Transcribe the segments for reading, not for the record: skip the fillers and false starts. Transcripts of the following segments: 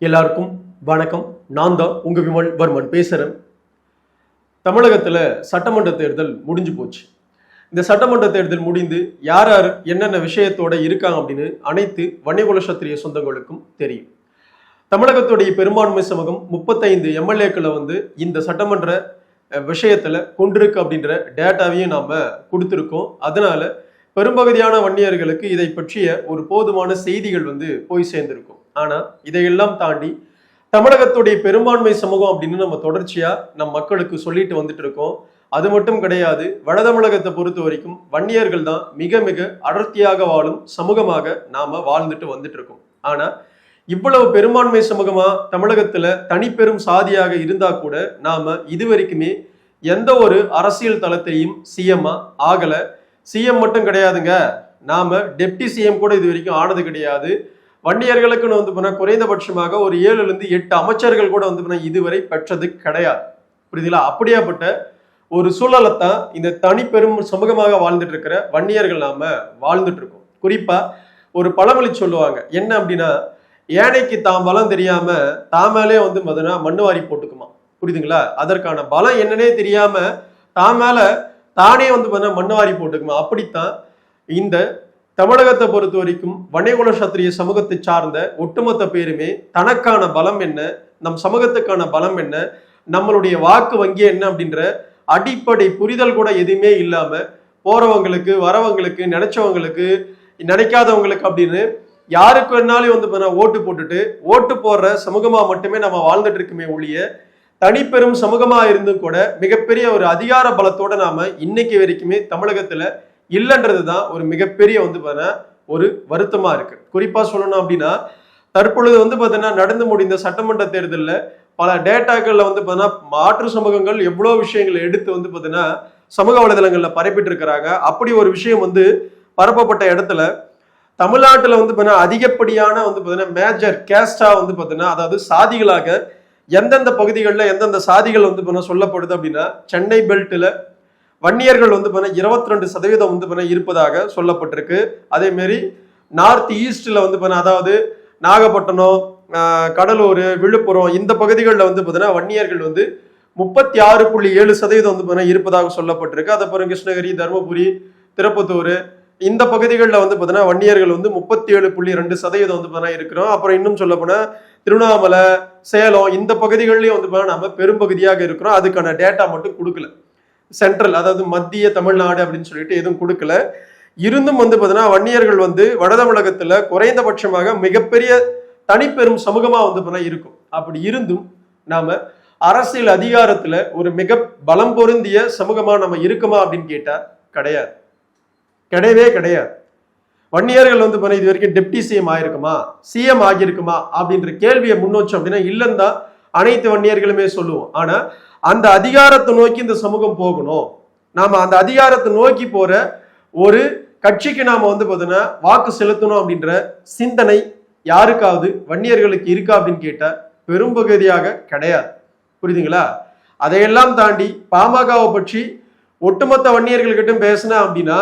எல்லாருக்கும் வணக்கம். நான் தான் உங்க விமல் வர்மன் பேசுறேன். தமிழகத்துல சட்டமன்ற தேர்தல் முடிஞ்சு போச்சு. இந்த சட்டமன்ற தேர்தல் முடிந்து யார் யார் என்னென்ன விஷயத்தோட இருக்காங்க அப்படின்னு அனைத்து வன்னியகுல சத்திரிய சொந்தங்களுக்கும் தெரியும். தமிழகத்துடைய பெரும்பான்மை சமூகம் 35 எம்எல்ஏக்களை இந்த சட்டமன்ற விஷயத்துல கொண்டிருக்கு அப்படின்ற டேட்டாவையும் நாம கொடுத்துருக்கோம். அதனால பெரும்பகுதியான வன்னியர்களுக்கு இதை பற்றிய ஒரு போதுமான செய்திகள் போய் சேர்ந்திருக்கும். ஆனா இதையெல்லாம் தாண்டி தமிழகத்துடைய பெரும்பான்மை சமூகம் அப்படின்னு நம்ம தொடர்ச்சியா நம் மக்களுக்கு சொல்லிட்டு வந்துட்டு இருக்கோம். அது மட்டும் கிடையாது, வட தமிழகத்தை பொறுத்த வரைக்கும் வன்னியர்கள் தான் மிக மிக அடர்த்தியாக வாழும் சமூகமாக நாம வாழ்ந்துட்டு வந்துட்டு இருக்கோம். ஆனா இவ்வளவு பெரும்பான்மை சமூகமா தமிழகத்துல தனிப்பெரும் சாதியாக இருந்தா கூட நாம இதுவரைக்குமே எந்த ஒரு அரசியல் தளத்தையும் சிஎம்மா ஆகல. சிஎம் மட்டும் கிடையாதுங்க, நாம டெப்டி சிஎம் கூட இது வரைக்கும் ஆனது கிடையாது. வன்னியர்களுக்குன்னு குறைந்தபட்சமாக ஒரு 7 to 8 அமைச்சர்கள் கூட இதுவரை பெற்றது கிடையாது. புரியுதுங்களா? அப்படியாப்பட்ட ஒரு சூழலைத்தான் இந்த தனிப்பெரும் சமூகமாக வாழ்ந்துட்டு இருக்கிற வன்னியர்கள் நாம வாழ்ந்துட்டு இருக்கோம். குறிப்பா ஒரு பழமொழி சொல்லுவாங்க, என்ன அப்படின்னா, ஏனைக்கு தாம் பலம் தெரியாம தாமேலே மண்ணு வாரி போட்டுக்குமா. புரியுதுங்களா? அதற்கான பலம் என்னன்னே தெரியாம தாமேல தானே மண்ணு வாரி போட்டுக்குமா. அப்படித்தான் இந்த தமிழகத்தை பொறுத்த வரைக்கும் வன்னியகுல சத்திரிய சமூகத்தை சார்ந்த ஒட்டுமொத்த பேருமே தனக்கான பலம் என்ன, நம் சமூகத்துக்கான பலம் என்ன, நம்மளுடைய வாக்கு வங்கி என்ன அப்படின்ற அடிப்படை புரிதல் கூட எதுவுமே இல்லாம போறவங்களுக்கு வரவங்களுக்கு நினைச்சவங்களுக்கு நினைக்காதவங்களுக்கு அப்படின்னு யாருக்கு வேணாலும் ஓட்டு போட்டுட்டு ஓட்டு போடுற சமூகமா மட்டுமே நம்ம வாழ்ந்துட்டு இருக்குமே ஒழிய தனிப்பெரும் சமூகமா இருந்தும் கூட மிகப்பெரிய ஒரு அதிகார பலத்தோட நாம இன்னைக்கு வரைக்குமே தமிழகத்துல இல்லைன்றதுதான் ஒரு மிகப்பெரிய ஒரு வருத்தமா இருக்கு. குறிப்பா சொல்லணும் அப்படின்னா, தற்பொழுது நடந்து முடிந்த சட்டமன்ற தேர்தலில் பல டேட்டாக்கள்ல மாற்று சமூகங்கள் எவ்வளவு விஷயங்களை எடுத்து சமூக வலைதளங்கள்ல பரப்பிட்டு இருக்கிறாங்க. அப்படி ஒரு விஷயம் பரப்பப்பட்ட இடத்துல தமிழ்நாட்டுல அதிகப்படியான மேஜர் கேஸ்டா அதாவது சாதிகளாக எந்தெந்த பகுதிகளில் எந்தெந்த சாதிகள் சொல்லப்படுது அப்படின்னா, சென்னை பெல்ட்ல வன்னியர்கள் 22% இருப்பதாக சொல்லப்பட்டிருக்கு. அதே மாதிரி நார்த் ஈஸ்ட்ல அதாவது நாகப்பட்டினம், கடலூர், விழுப்புரம் இந்த பகுதிகளில் வன்னியர்கள் 36.7% இருப்பதாக சொல்லப்பட்டிருக்கு. அதப்புறம் கிருஷ்ணகிரி, தருமபுரி, திருப்பத்தூர் இந்த பகுதிகளில் வன்னியர்கள் 37.2% இருக்கிறோம். அப்புறம் இன்னும் சொல்ல போனா திருவண்ணாமலை, சேலம் இந்த பகுதிகளிலையும் நம்ம பெரும்பகுதியாக இருக்கிறோம். அதுக்கான டேட்டா மட்டும் கொடுக்கல. சென்ட்ரல் அதாவது மத்திய தமிழ்நாடு அப்படின்னு சொல்லிட்டு எதுவும் கொடுக்கல. இருந்தும் வன்னியர்கள் வட தமிழகத்துல குறைந்தபட்சமாக மிகப்பெரிய தனிப்பெரும் சமூகமா இருக்கும். அப்படி இருந்தும் நாம அரசியல் அதிகாரத்துல ஒரு மிக பலம் பொருந்திய சமூகமா நம்ம இருக்குமா அப்படின்னு கேட்டா கிடையாது, கிடையவே கிடையாது. வன்னியர்கள் இது வரைக்கும் டெப்டி சிஎம் ஆயிருக்குமா, சிஎம் ஆகியிருக்குமா அப்படின்ற கேள்வியை முன்னோச்சோம் அப்படின்னா இல்லைன்னு தான் அனைத்து வன்னியர்களுமே சொல்லுவோம். ஆனா அந்த அதிகாரத்தை நோக்கி இந்த சமூகம் போகணும். நாம அந்த அதிகாரத்தை நோக்கி போற ஒரு கட்சிக்கு நாம வாக்கு செலுத்தணும் அப்படின்ற சிந்தனை யாருக்காவது வன்னியர்களுக்கு இருக்கா அப்படின்னு கேட்டா பெரும்பகுதியாக கிடையாது. புரியுதுங்களா? அதையெல்லாம் தாண்டி பாமகவை பற்றி ஒட்டுமொத்த வன்னியர்கள்கிட்ட பேசினா அப்படின்னா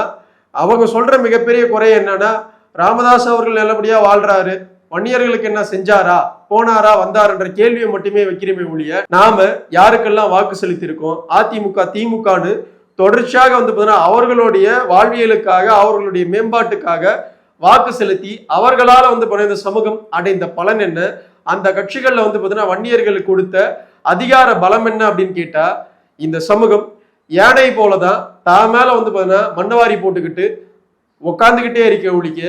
அவங்க சொல்ற மிகப்பெரிய குறை என்னன்னா, ராமதாஸ் அவர்கள் நல்லபடியா வாழ்றாரு, வன்னியர்களுக்கு என்ன செஞ்சாரா, போனாரா, வந்தாருன்ற கேள்வியை மட்டுமே வைக்கிறமே ஒழிய நாம யாருக்கெல்லாம் வாக்கு செலுத்தி இருக்கோம், அதிமுக திமுகன்னு தொடர்ச்சியாக அவர்களுடைய வாழ்வியலுக்காக அவர்களுடைய மேம்பாட்டுக்காக வாக்கு செலுத்தி அவர்களால இந்த சமூகம் அடைந்த பலன் என்ன, அந்த கட்சிகள்ல வன்னியர்களுக்கு கொடுத்த அதிகார பலம் என்ன அப்படின்னு கேட்டா இந்த சமூகம் யானை போலதான் தான் மேல மண்ணவாரி போட்டுக்கிட்டு உட்காந்துக்கிட்டே இருக்க ஒழிக்க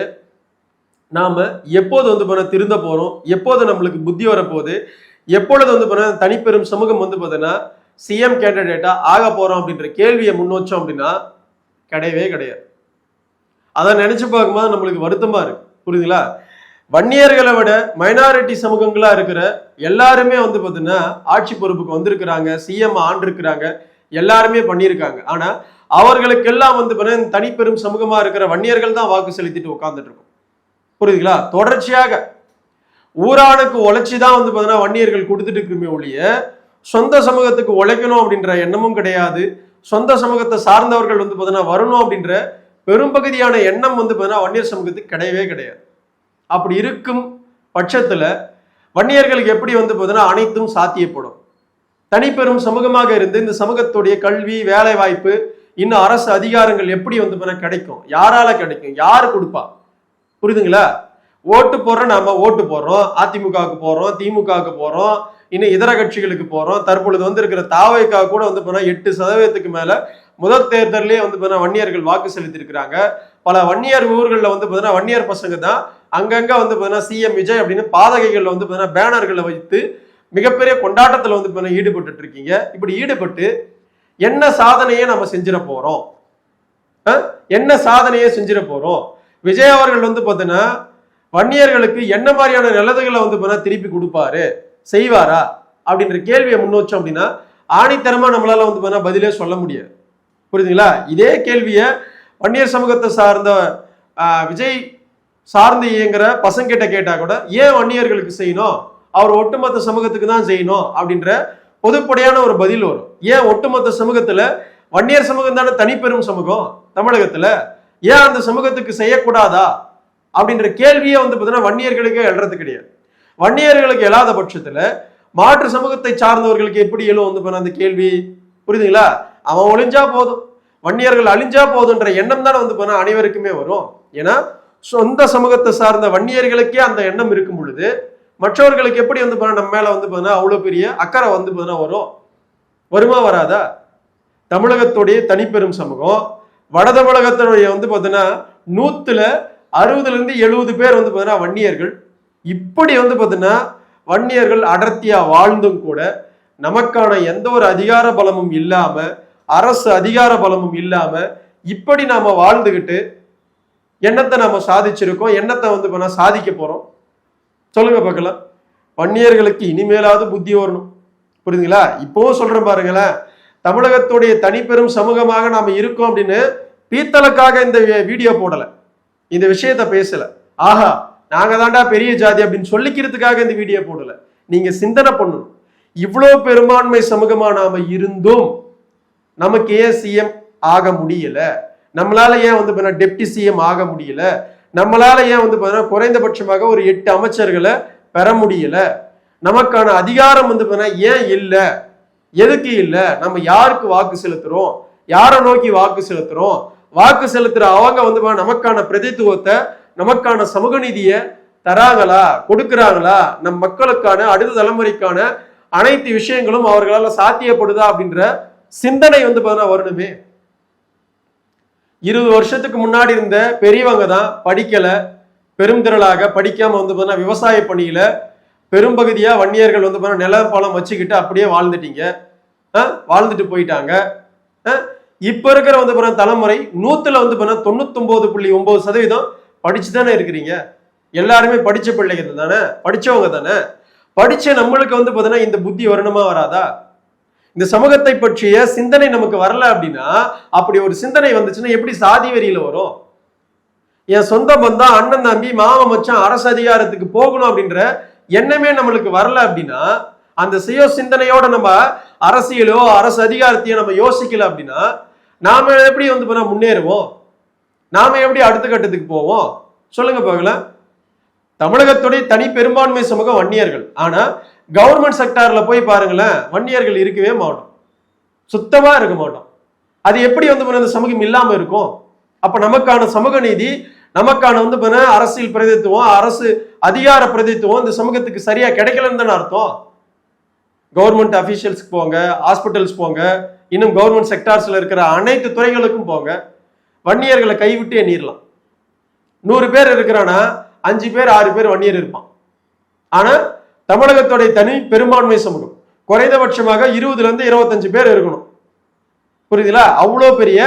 நாம எப்போது திருந்த போறோம், எப்போது நம்மளுக்கு புத்தி வரப்போகுது, எப்பொழுது தனிப்பெரும் சமூகம் சிஎம் கேண்டிடேட்டா ஆக போறோம் அப்படின்ற கேள்வியை முன்னோச்சோம் அப்படின்னா கிடையவே கிடையாது. அதை நினைச்சு பார்க்கும்போது நம்மளுக்கு வருத்தமா இருக்கு. புரியுதுங்களா? வன்னியர்களை விட மைனாரிட்டி சமூகங்களா இருக்கிற எல்லாருமே ஆட்சி பொறுப்புக்கு வந்திருக்கிறாங்க, சிஎம் ஆண்டிருக்கிறாங்க, எல்லாருமே பண்ணியிருக்காங்க. ஆனா அவர்களுக்கெல்லாம் தனிப்பெரும் சமூகமா இருக்கிற வன்னியர்கள் தான் வாக்கு செலுத்திட்டு உட்கார்ந்துட்டு இருக்கும். புரியுதுங்களா? தொடர்ச்சியாக ஊரானுக்கு உழைச்சிதான் வன்னியர்கள் கொடுத்துட்டு இருக்குமே ஒழிய சொந்த சமூகத்துக்கு உழைக்கணும் அப்படின்ற எண்ணமும் கிடையாது. சொந்த சமூகத்தை சார்ந்தவர்கள் வரணும் அப்படின்ற பெரும்பகுதியான எண்ணம் வன்னியர் சமூகத்துக்கு கிடையவே கிடையாது. அப்படி இருக்கும் பட்சத்துல வன்னியர்களுக்கு எப்படி வந்து பார்த்தீங்கன்னா அனைத்தும் சாத்தியப்படும். தனிப்பெரும் சமூகமாக இருந்து இந்த சமூகத்துடைய கல்வி, வேலை வாய்ப்பு, இன்னும் அரசு அதிகாரங்கள் எப்படி வந்து கிடைக்கும்? யாரால கிடைக்கும்? யாரு கொடுப்பா? புரியுதுங்களா? ஓட்டு போடுறோம், நாம ஓட்டு போடுறோம், அதிமுகவுக்கு போறோம், திமுகவுக்கு போறோம், இன்னும் இதர கட்சிகளுக்கு போறோம். தற்பொழுது வந்து இருக்கிற தாவேகா கூட வந்து 8% மேல முதல் தேர்தலே வந்து வன்னியர்கள் வாக்கு செலுத்தி இருக்கிறாங்க. பல வன்னியர் ஊர்களில் வந்து வன்னியர் பசங்க தான் அங்கங்க வந்து சிஎம் விஜய் அப்படின்னு பாதகைகள்ல வந்து பேனர்களை வைத்து மிகப்பெரிய கொண்டாட்டத்துல வந்து ஈடுபட்டு இருக்கீங்க. இப்படி ஈடுபட்டு என்ன சாதனையை நம்ம செஞ்சிட போறோம்? என்ன சாதனையை செஞ்சிட போறோம்? விஜய் அவர்கள் வந்து பார்த்தீங்கன்னா வன்னியர்களுக்கு என்ன மாதிரியான நல்லதுகளை வந்து திருப்பி கொடுப்பாரு, செய்வாரா அப்படின்ற கேள்வியை முன் வச்சோம் அப்படின்னா ஆணித்தரமா நம்மளால வந்து பதிலே சொல்ல முடியாது. புரியுதுங்களா? இதே கேள்வியை வன்னியர் சமூகத்தை சார்ந்த விஜய் சார்ந்து இயங்குற பசங்கிட்ட கேட்டா கூட ஏன் வன்னியர்களுக்கு செய்யணும், அவர் ஒட்டுமொத்த சமூகத்துக்கு தான் செய்யணும் அப்படின்ற பொதுப்படையான ஒரு பதில் வரும். ஏன் ஒட்டுமொத்த சமூகத்துல வன்னியர் சமூகம் தானே தனிப்பெரும் சமூகம் தமிழகத்துல, ஏன் அந்த சமூகத்துக்கு செய்யக்கூடாதா அப்படின்ற கேள்வியே வந்து பார்த்தீங்கன்னா வன்னியர்களுக்கு எழுறது கிடையாது. வன்னியர்களுக்கு எழாத பட்சத்துல மாற்று சமூகத்தை சார்ந்தவர்களுக்கு எப்படி எழும் வந்து அந்த கேள்வி? புரியுதுங்களா? அவன் ஒளிஞ்சா போதும், வன்னியர்கள் அழிஞ்சா போதுன்ற எண்ணம் தானே வந்து அனைவருக்குமே வரும். ஏன்னா சொந்த சமூகத்தை சார்ந்த வன்னியர்களுக்கே அந்த எண்ணம் இருக்கும் பொழுது மற்றவர்களுக்கு எப்படி வந்து நம்ம மேல வந்து அவ்வளவு பெரிய அக்கறை வந்து வரும்? வருமா வராதா? தமிழகத்துடைய தனிப்பெரும் சமூகம் வட தமிழகத்தினுடைய வந்து பார்த்தீங்கன்னா 160-70 பேர் வந்து வன்னியர்கள். இப்படி வந்து பார்த்தீங்கன்னா வன்னியர்கள் அடர்த்தியா வாழ்ந்தும் கூட நமக்கான எந்த ஒரு அதிகார பலமும் இல்லாம, அரசு அதிகார பலமும் இல்லாம இப்படி நாம வாழ்ந்துகிட்டு என்னத்தை நாம சாதிச்சிருக்கோம், என்னத்தை வந்து சாதிக்க போறோம்? சொல்லுங்க பார்க்கலாம். வன்னியர்களுக்கு இனிமேலாவது புத்தி வரணும். புரியுதுங்களா? இப்போவும் சொல்றேன் பாருங்களேன், தமிழகத்துடைய தனிப்பெரும் சமூகமாக நாம இருக்கோம் அப்படின்னு பீத்தலுக்காக இந்த வீடியோ போடல, இந்த விஷயத்த பேசல. ஆஹா நாங்க தாண்டா பெரிய ஜாதி அப்படின்னு சொல்லிக்கிறதுக்காக இந்த வீடியோ போடல. நீங்க சிந்தனை பண்ணணும். இவ்வளவு பெரும்பான்மை சமூகமா நாம இருந்தும் நமக்கு ஏன் சிஎம் ஆக முடியல? நம்மளால ஏன் வந்து டெப்டி சிஎம் ஆக முடியல? நம்மளால ஏன் வந்து குறைந்தபட்சமாக ஒரு 8 அமைச்சர்களை பெற முடியல? நமக்கான அதிகாரம் வந்து ஏன் இல்லை? எதுக்கு இல்லை? நம்ம யாருக்கு வாக்கு செலுத்துறோம்? யாரை நோக்கி வாக்கு செலுத்துறோம்? வாக்கு செலுத்துற அவங்க வந்து நமக்கான பிரதித்துவத்தை, நமக்கான சமூக நீதியை தராங்களா, கொடுக்குறாங்களா? நம் மக்களுக்கான அடுத்த தலைமுறைக்கான அனைத்து விஷயங்களும் அவர்களால சாத்தியப்படுதா அப்படின்ற சிந்தனை வந்து வரணுமே. 20 வருஷத்துக்கு முன்னாடி இருந்த பெரியவங்க தான் படிக்கல, பெருந்திரளாக படிக்காம வந்து விவசாய பணியில பெரும்பகுதியா வன்னியர்கள் வந்து நில பலம் வச்சுக்கிட்டு அப்படியே வாழ்ந்துட்டீங்க, வாழ்ந்துட்டு போயிட்டாங்க. இப்ப இருக்கிற வந்து தலைமுறை 100ல வந்து 99.9% படிச்சு தானே இருக்கிறீங்க. எல்லாருமே படிச்ச பிள்ளைகள் தானே, படிச்சவங்க தானே. படிச்ச நம்மளுக்கு வந்து இந்த புத்தி வரணுமா வராதா? இந்த சமூகத்தை பற்றிய சிந்தனை நமக்கு வரல அப்படின்னா, அப்படி ஒரு சிந்தனை வந்துச்சுன்னா எப்படி சாதி வெறியில வரும்? என் சொந்த பந்தம், அண்ணன் தம்பி, மாம மச்சான் அரசு அதிகாரத்துக்கு போகணும் அப்படின்ற எண்ணமே நம்மளுக்கு வரல அப்படின்னா, அந்த சுய சிந்தனையோட நம்ம அரசியலோ அரசு அதிகாரத்தையோ நம்ம யோசிக்கல அப்படின்னா நாம எப்படி வந்து முன்னேறுவோம்? நாம எப்படி அடுத்த கட்டத்துக்கு போவோம்? சொல்லுங்க பார்க்கலாம். தமிழகத்துடைய தனி பெரும்பான்மை சமூகம் வன்னியர்கள். ஆனா கவர்மெண்ட் செக்டார்ல போய் பாருங்களேன், வன்னியர்கள் இருக்கவே மாட்டோம், சுத்தமா இருக்க மாட்டோம். அது எப்படி வந்து இந்த சமூகம் இல்லாம இருக்கும்? அப்ப நமக்கான சமூக நீதி, நமக்கான வந்து அரசியல் பிரதித்துவம், அரசு அதிகார பிரதித்துவம் இந்த சமூகத்துக்கு சரியா கிடைக்கலன்னு தானே அர்த்தம். கவர்மெண்ட் அபிஷியல்ஸ்க்கு போங்க, ஹாஸ்பிட்டல்ஸ் போங்க, இன்னும் கவர்மெண்ட் செக்டார்ஸ்ல இருக்கிற அனைத்து துறைகளுக்கும் போங்க, வன்னியர்களை கைவிட்டு எண்ணிடலாம். 100 பேர் இருக்கிறானா 5 பேர் 6 பேர் வன்னியர் இருப்பான். ஆனா தமிழகத்துடைய தனி பெரும்பான்மை சமூகம் குறைந்தபட்சமாக 20-25 பேர் இருக்கணும். புரியுதுங்களா? அவ்வளோ பெரிய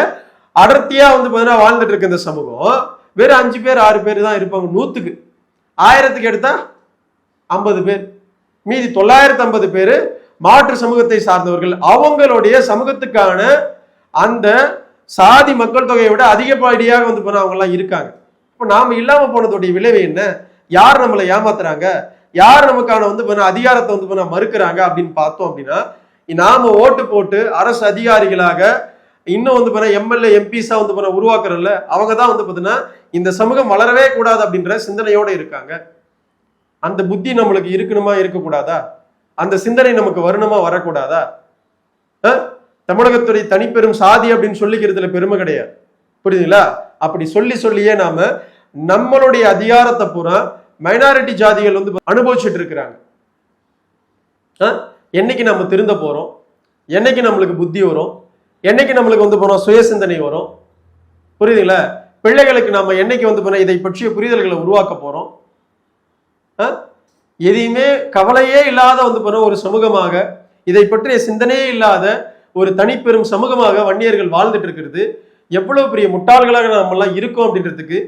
அடர்த்தியா வந்து வாழ்ந்துட்டு இருக்க இந்த சமூகம் வெறும் 5 பேர் 6 பேர் தான் இருப்பாங்க. 100க்கு 1000க்கு எடுத்தா 50 பேர், மீதி 950 பேர் மாற்று சமூகத்தை சார்ந்தவர்கள். அவங்களுடைய சமூகத்துக்கான அந்த சாதி மக்கள் தொகையை விட அதிகப்படியாக வந்து அவங்க எல்லாம் இருக்காங்க. இப்ப நாம இல்லாம போனதுடைய விளைவு என்ன? யார் நம்மளை ஏமாத்துறாங்க? யார் நமக்கான வந்து அதிகாரத்தை வந்து மறுக்கிறாங்க அப்படின்னு பார்த்தோம் அப்படின்னா, நாம ஓட்டு போட்டு அரசு அதிகாரிகளாக இன்னும் வந்து எம்எல்ஏ எம்பிஸா வந்து உருவாக்குறல அவங்க தான் வந்து பார்த்தீங்கன்னா இந்த சமூகம் வளரவே கூடாது அப்படின்ற சிந்தனையோட இருக்காங்க. அந்த புத்தி நம்மளுக்கு இருக்கணுமா இருக்கக்கூடாதா? அந்த சிந்தனை நமக்கு வரணுமா வரக்கூடாதா? தமிழகத்துடைய தனிப்பெரும் சாதி அப்படின்னு சொல்லிக்கிறதுல பெருமை கிடையாது, புரியுதுங்களா? அப்படி சொல்லியே நாம நம்மளுடைய அதிகாரத்தை பூரா மைனாரிட்டி ஜாதிகள் அனுபவிச்சுட்டு இருக்கிறாங்க. என்னைக்கு நம்ம திருந்த போறோம்? என்னைக்கு நம்மளுக்கு புத்தி வரும்? என்னைக்கு நம்மளுக்கு போனோம் சுய சிந்தனை வரும்? புரியுதுங்களா? பிள்ளைகளுக்கு நம்ம என்னைக்கு போனோம் இதை பற்றிய புரிதல்களை உருவாக்க போறோம்? எதையுமே கவலையே இல்லாத போன ஒரு சமூகமாக, இதை பற்றிய சிந்தனையே இல்லாத ஒரு தனிப்பெரும் சமூகமாக வன்னியர்கள் வாழ்ந்துட்டு இருக்கிறது எவ்வளவு பெரிய முட்டாள்களாக நம்ம எல்லாம் இருக்கோம் அப்படின்றதுக்கு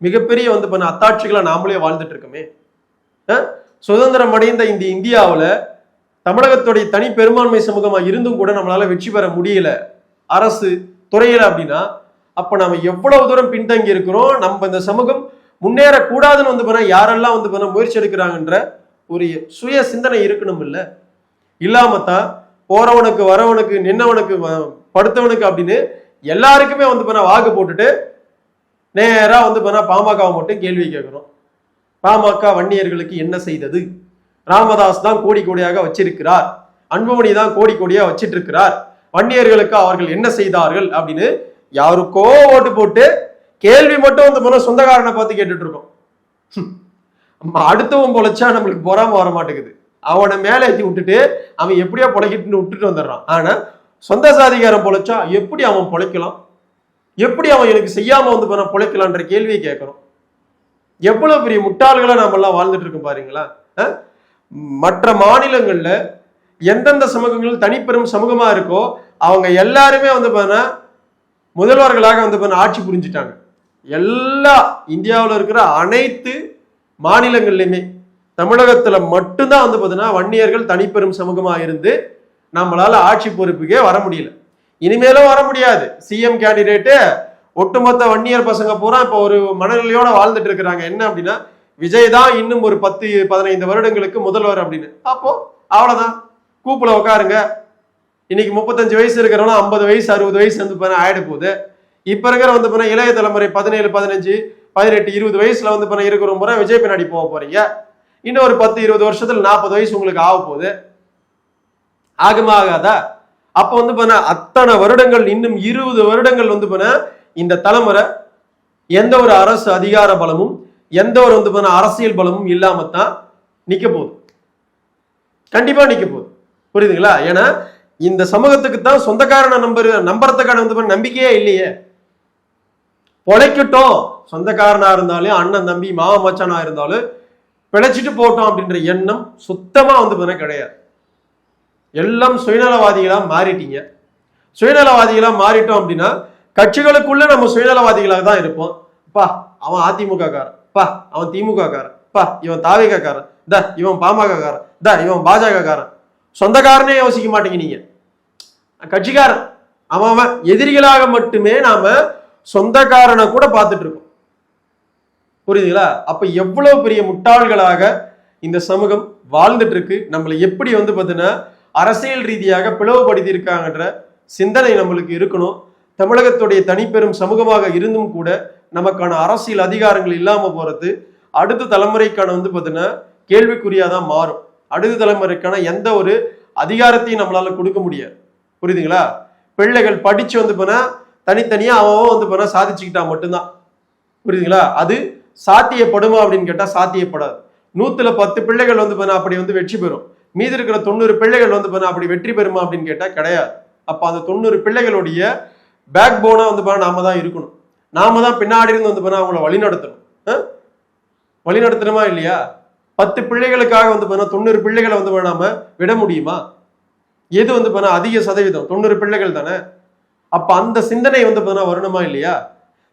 மிகப்பெரிய போன அத்தாட்சிகளை நாமளே வாழ்ந்துட்டு இருக்கோமே. சுதந்திரம் அடைந்த இந்த இந்தியாவில் தமிழகத்துடைய தனி பெரும்பான்மை சமூகமா இருந்தும் கூட நம்மளால வெற்றி பெற முடியல, அரசு துறையில அப்படின்னா அப்ப நாம எவ்வளவு தூரம் பின்தங்கி இருக்கிறோம். நம்ம இந்த சமூகம் முன்னேறக்கூடாதுன்னு போனா யாரெல்லாம் போனா முயற்சி எடுக்கிறாங்கன்ற ஒரு சுய சிந்தனை இருக்கணும். இல்ல இல்லாமத்தான் போறவனுக்கு வரவனுக்கு நின்னவனுக்கு படுத்தவனுக்கு அப்படின்னு எல்லாருக்குமே போனா வாக்கு போட்டுட்டு நேரா போனா பாமகவை மட்டும் கேள்வி கேட்கிறோம். பாமக வன்னியர்களுக்கு என்ன செய்தது? ராமதாஸ் தான் கோடி கோடியாக வச்சிருக்கிறார், அன்புமணி தான் கோடி கோடியா வச்சிட்டு இருக்கிறார், வன்னியர்களுக்கு அவர்கள் என்ன செய்தார்கள் அப்படின்னு யாருக்கோ ஓட்டு போட்டு கேள்வி மட்டும் போன சொந்தக்காரனை பார்த்து கேட்டுட்டு இருக்கோம். அடுத்தவன் பொழைச்சா நம்மளுக்கு பொறாம வர மாட்டேங்குது. அவனை மேலே ஏற்றி விட்டுட்டு அவன் எப்படியோ பொழைக்கிட்டு விட்டுட்டு வந்துடுறான். ஆனா சொந்த சாதிகாரம் பொழைச்சா எப்படி அவன் பொழைக்கலாம்? எப்படி அவன் எனக்கு செய்யாம போன பொழைக்கலான்ற கேள்வியை கேட்கிறோம். எவ்வளவு பெரிய முட்டாள்களை நாம எல்லாம் வாழ்ந்துட்டு இருக்கோம் பாருங்களா. மற்ற மாநிலங்கள்ல எந்தெந்த சமூகங்கள் தனிப்பெரும் சமூகமா இருக்கோ அவங்க எல்லாருமே போனா முதல்வர்களாக ஆட்சி புரிஞ்சுட்டாங்க. எல்லா இந்தியாவில் இருக்கிற அனைத்து மாநிலங்கள்லையுமே தமிழகத்துல மட்டும்தான் பார்த்தீங்கன்னா வன்னியர்கள் தனிப்பெரும் சமூகமா இருந்து நம்மளால ஆட்சி பொறுப்புக்கே வர முடியல. இனிமேலும் வர முடியாது. சிஎம் கேண்டிடேட்டு ஒட்டுமொத்த வன்னியர் பசங்க பூரா இப்போ ஒரு மனநிலையோட வாழ்ந்துட்டு இருக்கிறாங்க. என்ன அப்படின்னா விஜய் தான் இன்னும் ஒரு 10-15 வருடங்களுக்கு முதல்வர் அப்படின்னு. அப்போ அவ்வளவுதான், கூப்புல உட்காருங்க. இன்னைக்கு 35 வயசு இருக்கிறவங்க 50 வயசு 60 வயசு ஆயிட போகுது. இப்ப இருக்கிற இளைய தலைமுறை 17, 15, 18, 20 வயசுல இருக்கிற முறை விஜய் பின்னாடி போக போறீங்க. இன்னும் ஒரு 10-20 வருஷத்துல 40 வயசு உங்களுக்கு ஆக போகுது. ஆகுமா ஆகாதா? அப்ப அத்தனை வருடங்கள், இன்னும் 20 வருடங்கள் இந்த தலைமுறை எந்த ஒரு அரசு அதிகார பலமும் எந்த ஒரு அரசியல் பலமும் இல்லாமத்தான் நிக்க போகுது. கண்டிப்பா நிக்க போகுது, புரியுதுங்களா? ஏன்னா இந்த சமூகத்துக்கு தான் சொந்தக்காரனை நம்புறதுக்கான நம்பிக்கையே இல்லையே. பொழைக்கட்டும், சொந்தக்காரனா இருந்தாலும் அண்ணன் தம்பி மாமா மச்சானா இருந்தாலும் பிழைச்சிட்டு போட்டோம் அப்படின்ற எண்ணம் சுத்தமா கிடையாது. எல்லாம் சுயநலவாதிகளா மாறிட்டீங்க. சுயநலவாதிகளா மாறிட்டோம் அப்படின்னா கட்சிகளுக்குள்ள நம்ம சுயநலவாதிகளாக தான் இருப்போம். பா அவன் அதிமுக காரன், பா அவன் திமுக காரன், பா இவன் தாவேக காரன், இவன் பாமக காரன், இவன் பாஜக காரன். சொந்தக்காரனே யோசிக்க மாட்டீங்க நீங்க. கட்சிக்காரன் அவன் எதிரிகளாக மட்டுமே நாம சொந்தக்காரனை கூட பார்த்துட்டு இருக்கோம், புரியுதுங்களா? அப்ப எவ்வளவு பெரிய முட்டாள்களாக இந்த சமூகம் வாழ்ந்துட்டு இருக்கு. நம்மளை எப்படி பார்த்தீங்கன்னா அரசியல் ரீதியாக பிளவுபடுத்தி இருக்காங்கன்ற சிந்தனை நம்மளுக்கு இருக்கணும். தமிழகத்துடைய தனிப்பெரும் சமூகமாக இருந்தும் கூட நமக்கான அரசியல் அதிகாரங்கள் இல்லாம போறது அடுத்த தலைமுறைக்கான பார்த்தீங்கன்னா கேள்விக்குறியாதான் மாறும். அடுத்த தலைமுறைக்கான எந்த ஒரு அதிகாரத்தையும் நம்மளால கொடுக்க முடியாது, புரியுதுங்களா? பிள்ளைகள் படிச்சு போனா தனித்தனியா அவன் போனா சாதிச்சுக்கிட்டா மட்டும்தான், புரியுதுங்களா? அது சாத்தியப்படுமா அப்படின்னு கேட்டா சாத்தியப்படாது. 100ல் 10 பிள்ளைகள் போனா அப்படி வெற்றி பெறும். மீதி இருக்கிற 90 பிள்ளைகள் போனா அப்படி வெற்றி பெறுமா அப்படின்னு கேட்டா கிடையாது. அப்ப அந்த 90 பிள்ளைகளுடைய பேக் போனா போனா நாம தான் இருக்கணும். நாம தான் பின்னாடி இருந்து போனா அவங்கள வழிநடத்தணும். வழிநடத்தணுமா இல்லையா? 10 பிள்ளைகளுக்காக போனா 90 பிள்ளைகளை நாம விட முடியுமா? எது போனா அதிக சதவீதம்? 90 பிள்ளைகள் தானே. அப்ப அந்த சிந்தனை போனா வரணுமா இல்லையா?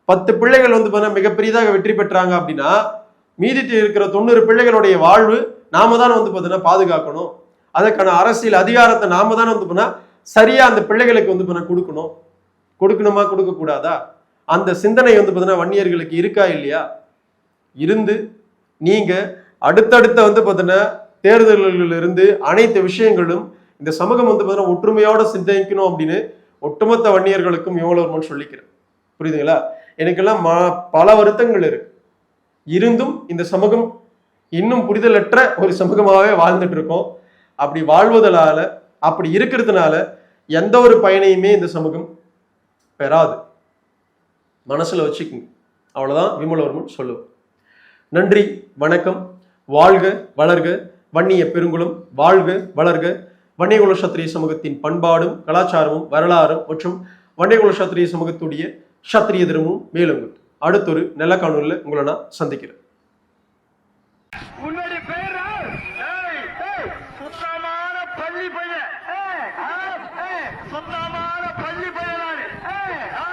10 பிள்ளைகள் போனா மிகப்பெரியதாக வெற்றி பெற்றாங்க அப்படின்னா மீதி இருக்கிற 90 பிள்ளைகளுடைய வாழ்வு நாம தான் பார்த்தீங்கன்னா பாதுகாக்கணும். அதற்கான அரசியல் அதிகாரத்தை நாம தான் போனா சரியா அந்த பிள்ளைகளுக்கு போனா கொடுக்கணும். கொடுக்கணுமா கொடுக்க கூடாதா? அந்த சிந்தனை பார்த்தீங்கன்னா வன்னியர்களுக்கு இருக்கா இல்லையா? இருந்து நீங்க அடுத்தடுத்த பார்த்தீங்கன்னா தேர்தல்களில் இருந்து அனைத்து விஷயங்களும் இந்த சமூகம் பார்த்தீங்கன்னா ஒற்றுமையோட சிந்திக்கணும் அப்படின்னு ஒட்டுமொத்த வன்னியர்களுக்கும் இவ்வளவு சொல்லிக்கிறேன், புரியுதுங்களா? எனக்கெல்லாம் பல வருத்தங்கள் இருக்கு. இருந்தும் இந்த சமூகம் இன்னும் புரிதலற்ற ஒரு சமூகமாகவே வாழ்ந்துட்டு இருக்கோம். அப்படி வாழ்வதனால, அப்படி இருக்கிறதுனால எந்த ஒரு பயனையுமே இந்த சமூகம் பெறாது. மனசுல வச்சுக்கோங்க. அவ்வளவுதான் விமலவர்மன் சொல்லுவார். நன்றி, வணக்கம். வாழ்க வளர்க வன்னிய பெருங்குளம், வாழ்க வளர்க வன்னியகுல சத்திரிய சமூகத்தின் பண்பாடும் கலாச்சாரமும் வரலாறும் மற்றும் வன்னியகுல சத்திரிய சமூகத்துடைய சத்திரிய தினமும் மேலும் அடுத்தொரு நல்ல காணொலியில் உங்களை நான் சந்திக்கிறேன். சுத்தமான பள்ளி பையன்